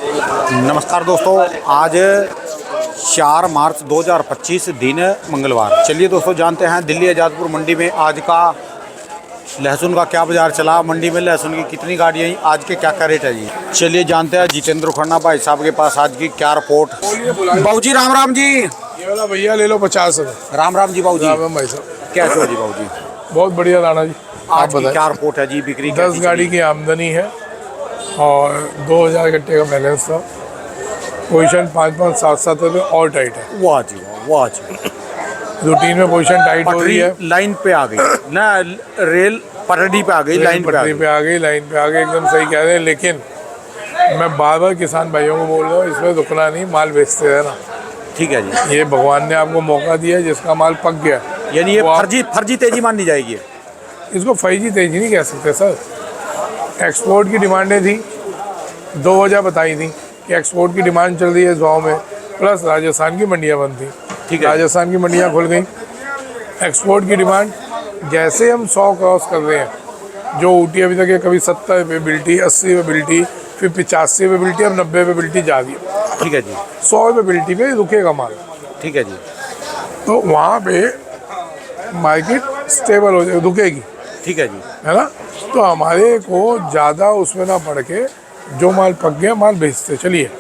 नमस्कार दोस्तों, आज 4 मार्च 2025 दिन मंगलवार। चलिए दोस्तों जानते हैं दिल्ली आज़ादपुर मंडी में आज का लहसुन का क्या बाज़ार चला, मंडी में लहसुन की कितनी गाड़ियाँ आई, आज के क्या क्या रेट है जी। चलिए जानते हैं जितेंद्र खन्ना भाई साहब के पास आज की क्या रिपोर्ट। बाबू जी राम राम जी। ये वाला भैया ले लो 50। राम राम जी बाबू जी। राम भाई साहब, कैसे हो जी बाबू जी? बहुत बढ़िया राणा जी। आज की क्या रिपोर्ट है जी? बिक्री 10 गाड़ी की आमदनी है और 2000 गट्टे का बैलेंस था। पोजीशन 5-5, 7-7 पे और टाइट है। वाह जी वाह जी। रूटीन में पोजीशन टाइट हो रही है। लाइन पे आ गई ना, रेल पटरी पे आ गई, लाइन पे आ गई, लाइन पे आ गई, एकदम सही कह रहे हैं। लेकिन मैं बार बार किसान भाइयों को बोल रहा हूँ, इसमें रुकना नहीं, माल बेचते रहना। ठीक है जी। ये भगवान ने आपको मौका दिया है, जिसका माल पक गया, यानी ये फर्जी तेजी मानी जाएगी। इसको फर्जी तेजी नहीं कह सकते सर। एक्सपोर्ट की डिमांडें थी, 2 वजह बताई थी कि एक्सपोर्ट की डिमांड चल रही है इस भाव में, प्लस राजस्थान की मंडियाँ बंद थी। ठीक है, राजस्थान की मंडियाँ खुल गई। एक्सपोर्ट की डिमांड जैसे हम 100 क्रॉस कर रहे हैं, जो ऊटी अभी तक है, कभी 70 रुपये बिल्टी, 80 रुपये बिल्टी, फिर 85 रुपये बिल्टी, अब 90 रुपये बिल्टी जा रही है। ठीक है जी। 100 रुपये बिल्टी पे रुकेगा माल। ठीक है जी। तो वहाँ पे मार्केट स्टेबल हो जाएगी, रुकेगी। ठीक है जी, है ना। तो हमारे को ज़्यादा उसमें ना पड़ के जो माल पक गया माल बेचते चलिए।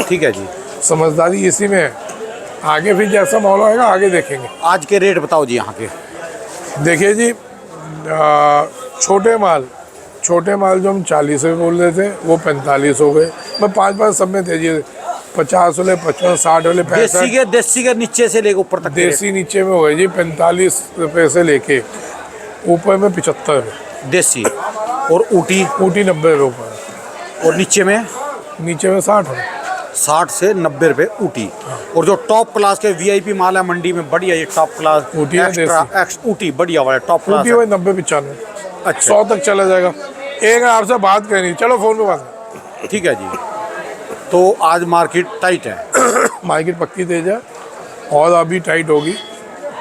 ठीक है जी। समझदारी इसी में है। आगे फिर जैसा माहौल आएगा आगे देखेंगे। आज के रेट बताओ जी यहाँ के। देखिए जी, छोटे माल जो हम 40 रुपये बोल रहे थे वो 45 हो गए। मैं 5 सब में तेजी, 50 वाले, 55, 60 वाले, 65। देसी के नीचे से लेकर ऊपर तक। देसी नीचे में हो गए जी 45 रुपये से लेके ऊपर में 75 रुपये देसी। और ऊटी 90 रुपये ऊपर। और नीचे में 60 है। 60 से 90 रुपये ऊटी। और जो टॉप क्लास के वीआईपी माल है मंडी में, बढ़िया ये टॉप क्लास ऊटी है, ऊटी बढ़िया वाला टॉप क्लास ऊटी है। 90-95 अच्छा 100 तक चला जाएगा। एक आपसे बात करनी, चलो फोन पे बात। ठीक है जी। तो आज मार्केट टाइट है। मार्केट पक्की तेज है और अभी टाइट होगी।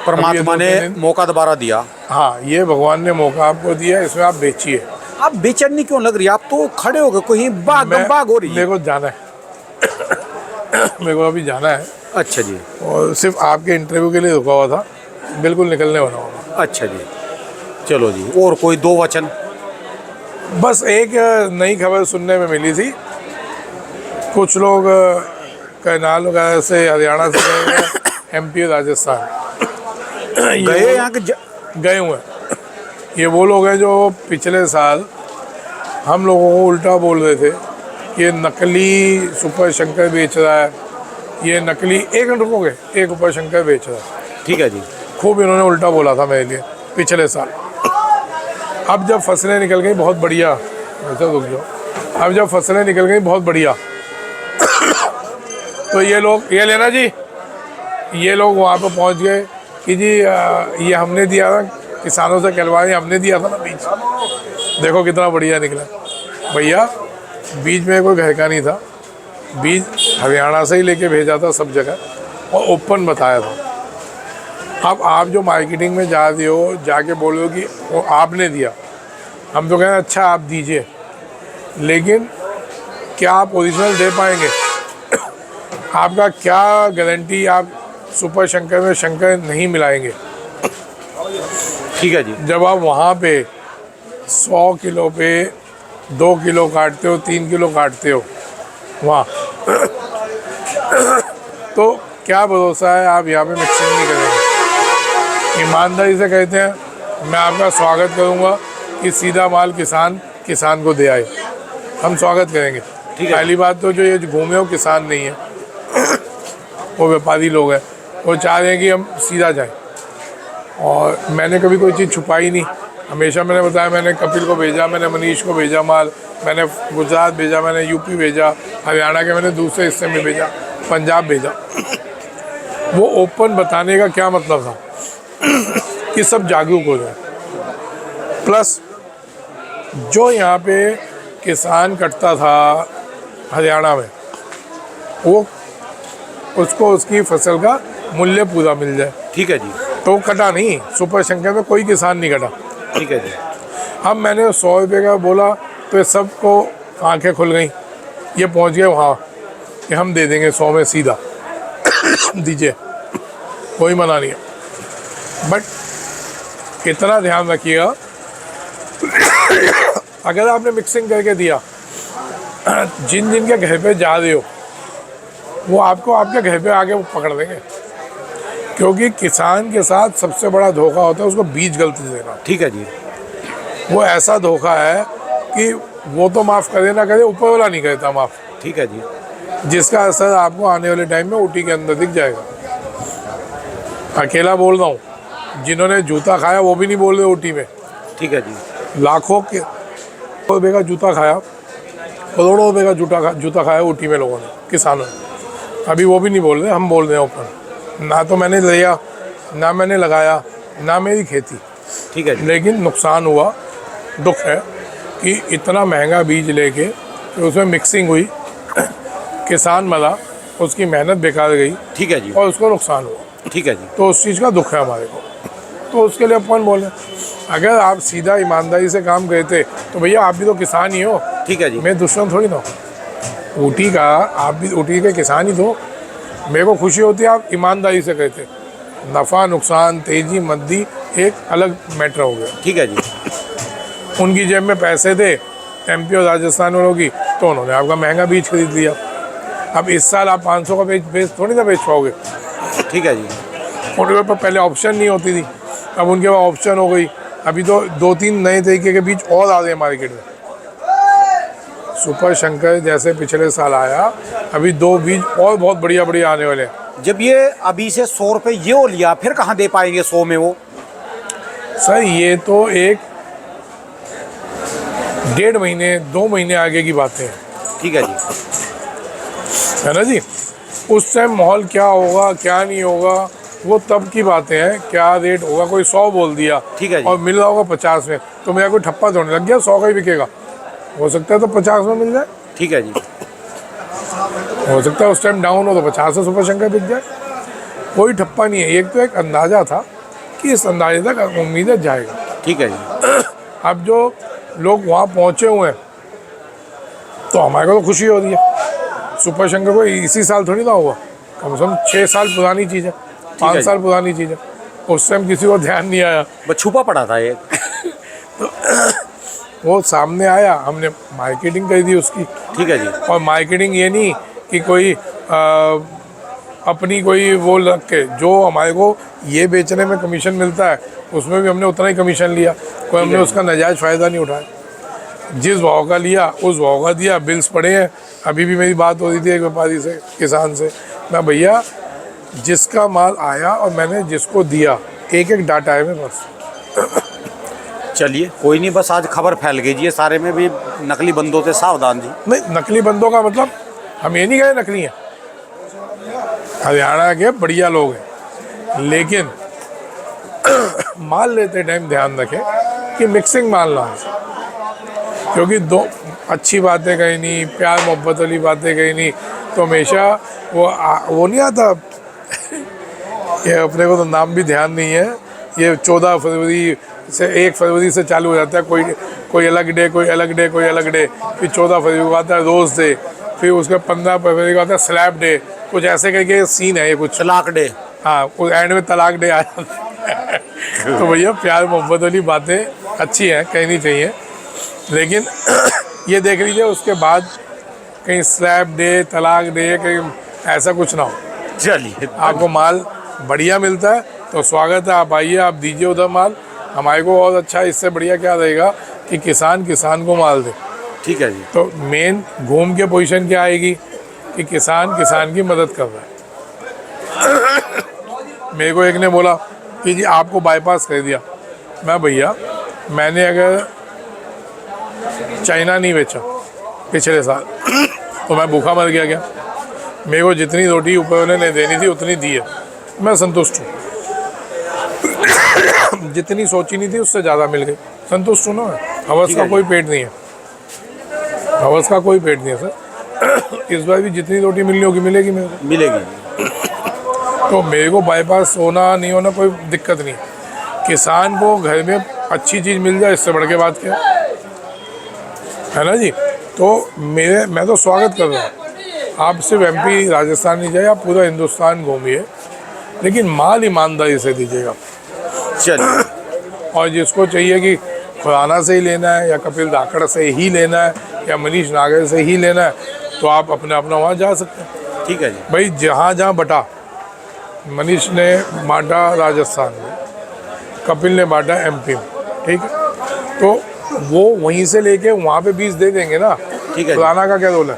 परमात्मा ने मौका दोबारा दिया। हाँ, ये भगवान ने मौका आपको दिया, इसमें आप बेचिए। आप बेचैनी क्यों लग रही है? आप तो खड़े हो गए, कोई बाग हो रही है। मेरे को जाना है मेरे को अभी जाना है। अच्छा जी। और सिर्फ आपके इंटरव्यू के लिए रुका हुआ था, बिल्कुल निकलने वाला हूँ। अच्छा जी, चलो जी। और कोई 2 वचन? बस एक नई खबर सुनने में मिली थी, कुछ लोग करनाल वगैरह से, हरियाणा से गए एमपी और राजस्थान गए, यहाँ के गए हुए हैं। ये वो लोग हैं जो पिछले साल हम लोगों को उल्टा बोल रहे थे, ये नकली सुपर शंकर बेच रहा है, ये नकली। एक मिनट रुकोगे, एक सुपर शंकर बेच रहा है। ठीक है जी। खूब इन्होंने उल्टा बोला था मेरे लिए पिछले साल। अब जब फसलें निकल गई बहुत बढ़िया, ऐसा रुक जाओ, अब जब फसलें निकल गई बहुत बढ़िया तो ये लोग, ये लेना जी, ये लोग वहाँ पर पहुँच गए कि जी ये हमने दिया था, किसानों से कहलवाए, हमने दिया था ना बीज, देखो कितना बढ़िया निकला। भैया बीज में कोई घर का नहीं था, बीज हरियाणा से ही लेके भेजा था सब जगह और ओपन बताया था। अब आप जो मार्केटिंग में जा रहे हो, जाके बोल रहे हो कि वो आपने दिया, हम तो कह रहे हैं अच्छा आप दीजिए, लेकिन क्या आप ओरिजिनल दे पाएंगे? आपका क्या गारंटी आप सुपर शंकर में शंकर नहीं मिलाएंगे? ठीक है जी। जब आप वहाँ पे 100 किलो पे 2 किलो काटते हो, 3 किलो काटते हो वहाँ तो क्या भरोसा है आप यहाँ पे मिक्सिंग नहीं करेंगे? ईमानदारी से कहते हैं, मैं आपका स्वागत करूँगा कि सीधा माल किसान को दे आए, हम स्वागत करेंगे। ठीक है। पहली बात तो जो ये घूमे हो किसान नहीं है वो व्यापारी लोग हैं, वो चाह रहे हैं कि हम सीधा जाएं। और मैंने कभी कोई चीज़ छुपाई नहीं, हमेशा मैंने बताया, मैंने कपिल को भेजा, मैंने मनीष को भेजा माल, मैंने गुजरात भेजा, मैंने यूपी भेजा, हरियाणा के मैंने दूसरे हिस्से में भेजा, पंजाब भेजा। वो ओपन बताने का क्या मतलब था कि सब जागरूक हो जाए। प्लस जो यहाँ पे किसान कटता था हरियाणा में, वो उसको उसकी फसल का मूल्य पूरा मिल जाए। ठीक है जी। तो कटा नहीं, सुपर शंकर में कोई किसान नहीं कटा। ठीक है जी। अब मैंने 100 रुपये का बोला तो सबको आंखें खुल गई ये पहुंच गए वहाँ कि हम दे देंगे 100 में सीधा दीजिए, कोई मना नहीं है। बट इतना ध्यान रखिएगा, अगर आपने मिक्सिंग करके दिया, जिन जिन के घर पे जा रहे हो वो आपको आपके घर पे आके वो पकड़ देंगे, क्योंकि किसान के साथ सबसे बड़ा धोखा होता है उसको बीज गलती देना। ठीक है जी। वो ऐसा धोखा है कि वो तो माफ़ करे ना करे, ऊपर वाला नहीं करता माफ़। ठीक है जी। जिसका असर आपको आने वाले टाइम में ऊटी के अंदर दिख जाएगा। अकेला बोल रहा हूँ, जिन्होंने जूता खाया वो भी नहीं बोल रहे ऊटी में। ठीक है जी। लाखों के रुपये का जूता खाया, करोड़ों रुपये का जूता खाया ऊटी में लोगों ने, किसानों ने। अभी वो भी नहीं बोल रहे, हम बोल रहे हैं ओपन। ना तो मैंने लिया, ना मैंने लगाया, ना मेरी खेती। ठीक है जी। लेकिन नुकसान हुआ, दुख है कि इतना महंगा बीज लेके कि उसमें मिक्सिंग हुई, किसान मरा, उसकी मेहनत बेकार गई। ठीक है जी। और उसको नुकसान हुआ। ठीक है जी। तो उस चीज़ का दुख है हमारे को, तो उसके लिए अपन बोले अगर आप सीधा ईमानदारी से काम करते तो भैया आप भी तो किसान ही हो। ठीक है जी। मैं दुश्मन थोड़ी ना हूँ ऊटी का, आप भी ऊटी के किसान ही तो। मेरे को खुशी होती है आप ईमानदारी से कहते। नफ़ा नुकसान तेजी मंदी एक अलग मैटर हो गया। ठीक है जी। उनकी जेब में पैसे थे एमपी और राजस्थान वालों की, तो उन्होंने आपका महंगा बीज खरीद लिया। अब इस साल आप 500 का बेच थोड़ी ना बेच पाओगे। ठीक है जी। उनके पास पहले ऑप्शन नहीं होती थी, अब उनके पास ऑप्शन हो गई। अभी तो 2-3 नए तरीके के बीज और आ रहे हैं मार्केट में। सुपर शंकर जैसे पिछले साल आया, अभी 2 बीज और बहुत बढ़िया बढ़िया आने वाले हैं। जब ये अभी से 100 रुपये ये हो लिया, फिर कहाँ दे पाएंगे 100 में वो? सर ये तो एक 1.5 महीने 2 महीने आगे की बातें हैं। ठीक है जी। है ना जी। उस टाइम माहौल क्या होगा क्या नहीं होगा वो तब की बातें हैं। क्या रेट होगा, कोई 100 बोल दिया, ठीक है जी। और मिल रहा होगा 50 में, तो मेरा कोई ठप्पा थोड़ने लग गया 100 का ही बिकेगा। हो सकता है तो 50 में मिल जाए। ठीक है जी। हो सकता है उस टाइम डाउन हो तो 50 से सुपर शंकर बिक जाए। कोई ठप्पा नहीं है। एक तो एक अंदाज़ा था कि इस अंदाजे तक उम्मीद है जाएगा। ठीक है जी। अब जो लोग वहाँ पहुँचे हुए हैं तो हमारे को तो खुशी हो रही है। सुपर शंकर को इसी साल थोड़ी ना हुआ, कम से कम 6 साल पुरानी चीज़ है, 5 साल पुरानी चीज़ है। उस टाइम किसी को ध्यान नहीं आया, बस छुपा पड़ा था ये। तो वो सामने आया, हमने मार्केटिंग कर दी उसकी। ठीक है जी। और मार्केटिंग ये नहीं कि कोई अपनी कोई वो लग के, जो हमारे को ये बेचने में कमीशन मिलता है उसमें भी हमने उतना ही कमीशन लिया। कोई हमने उसका नाजायज़ फ़ायदा नहीं उठाया। जिस भाव का लिया उस भाव का दिया। बिल्स पड़े हैं। अभी भी मेरी बात हो रही थी एक व्यापारी से, किसान से, मैं भैया जिसका माल आया और मैंने जिसको दिया, एक एक डाटा है मेरे पास। चलिए कोई नहीं, बस आज खबर फैल गई जी, ये सारे में भी नकली बंदों से सावधान जी। नहीं, नकली बंदों का मतलब हम ये नहीं कहे नकली हैं। हरियाणा के बढ़िया लोग हैं, लेकिन माल लेते टाइम ध्यान रखें कि मिक्सिंग माल ना हो। क्योंकि 2 अच्छी बातें कहीं नहीं, प्यार मोहब्बत वाली बातें कहीं नहीं, तो हमेशा वो नहीं आता ये अपने को तो नाम भी ध्यान नहीं है। ये 14 फरवरी से 1 फरवरी से चालू हो जाता है, कोई अलग डे, कोई अलग डे, कोई अलग डे। फिर 14 फरवरी को आता है रोज़ डे, फिर उसके 15 फरवरी को आता है स्लैब डे। कुछ ऐसे करके सीन है ये, कुछ तलाक डे। हाँ, कुछ एंड में तलाक डे आ जाता है। तो भैया प्यार मोहब्बत वाली बातें अच्छी हैं, कहनी चाहिए, लेकिन ये देख लीजिए उसके बाद कहीं स्लैब डे, तलाक डे, कहीं ऐसा कुछ ना हो। चलिए, आपको माल बढ़िया मिलता है तो स्वागत है, आप आइए, आप दीजिए उधर माल। हमारे को और अच्छा, इससे बढ़िया क्या रहेगा कि किसान को माल दे। ठीक है जी। तो मेन घूम के पोजीशन क्या आएगी कि किसान की मदद कर रहा है। मेरे को एक ने बोला कि जी आपको बाईपास कर दिया। मैं भैया मैंने अगर चाइना नहीं बेचा पिछले साल तो मैं भूखा मर गया क्या? मेरे को जितनी रोटी ऊपर वाले ने देनी थी उतनी दी है, मैं संतुष्ट हूँ। जितनी सोची नहीं थी उससे ज़्यादा मिल गई, संतुष्ट हूँ ना मैं। हवस का कोई पेट नहीं है, हवस का कोई पेट नहीं है सर। इस बार भी जितनी रोटी मिलनी होगी मिलेगी मेरे को, मिलेगी। तो मेरे को बाईपास होना नहीं होना कोई दिक्कत नहीं। किसान को घर में अच्छी चीज़ मिल जाए, इससे बढ़ के बात क्या है ना जी। तो मैं तो स्वागत कर रहा हूँ। आप सिर्फ एमपी राजस्थान नहीं जाइए, आप पूरा हिंदुस्तान घूमिए, लेकिन माल ईमानदारी से दीजिएगा। चलिए, और जिसको चाहिए कि खुराना से ही लेना है या कपिल धाकड़ से ही लेना है या मनीष नागर से ही लेना है, तो आप अपना वहाँ जा सकते हैं। ठीक है जी। भाई जहाँ जहाँ बटा, मनीष ने बांटा राजस्थान में, कपिल ने बांटा एमपी में, ठीक है, तो वो वहीं से लेके वहाँ पे बीज दे देंगे ना। ठीक है। खुराना का क्या रोल है?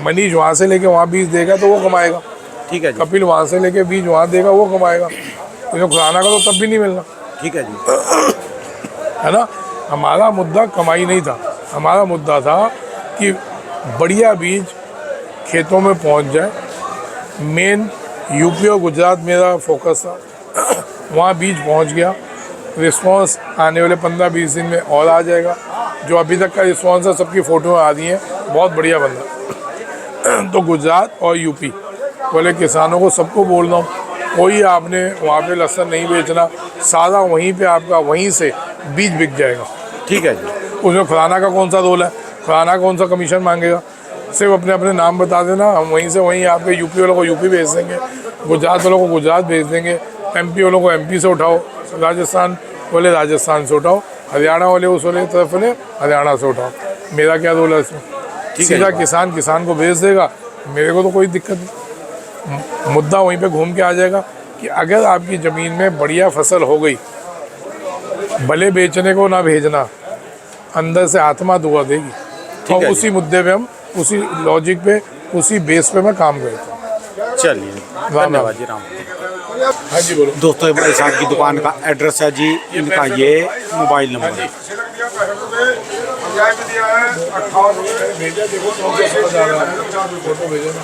मनीष वहाँ से लेके वहाँ बीज देगा तो वो कमाएगा। ठीक है जी। कपिल वहाँ से लेके बीज वहाँ देगा, वो कमाएगा। तो खुराना का तो तब भी नहीं मिलना। ठीक है जी। है ना। हमारा मुद्दा कमाई नहीं था, हमारा मुद्दा था कि बढ़िया बीज खेतों में पहुंच जाए। मेन यूपी और गुजरात मेरा फोकस था, वहाँ बीज पहुंच गया। रिस्पांस आने वाले 15-20 दिन में और आ जाएगा। जो अभी तक का रिस्पांस है, सबकी फ़ोटो आ रही हैं, बहुत बढ़िया बंदा। तो गुजरात और यूपी वाले किसानों को सबको बोल रहा हूँ, कोई आपने वहाँ पे लहसुन नहीं बेचना, सारा वहीं पे आपका वहीं से बीज बिक जाएगा। ठीक है जी। उसमें खुराना का कौन सा रोल है? खुराना कौन सा कमीशन मांगेगा? सिर्फ अपने अपने नाम बता देना, हम वहीं से वहीं आपके यूपी वालों को यूपी भेज देंगे, गुजरात वालों को गुजरात भेज देंगे, एमपी वालों को एमपी से उठाओ, राजस्थान वाले राजस्थान से उठाओ, हरियाणा वाले उस वाले तरफ वाले हरियाणा से उठाओ। मेरा क्या रोल है इसमें? सीधा किसान को भेज देगा, मेरे को तो कोई दिक्कत नहीं। मुद्दा वहीं पे घूम के आ जाएगा कि अगर आपकी ज़मीन में बढ़िया फसल हो गई, भले बेचने को ना भेजना, अंदर से आत्मा दुआ देगी। और उसी मुद्दे पे हम, उसी लॉजिक पे, उसी बेस पे मैं काम करता हूँ। चलिए, धन्यवाद जी। राम। हाँ जी बोलो। दोस्तों, भाई साहब की दुकान का एड्रेस है जी, इनका ये मोबाइल नंबर है। भेजा, देखो फोटो भेजा ना।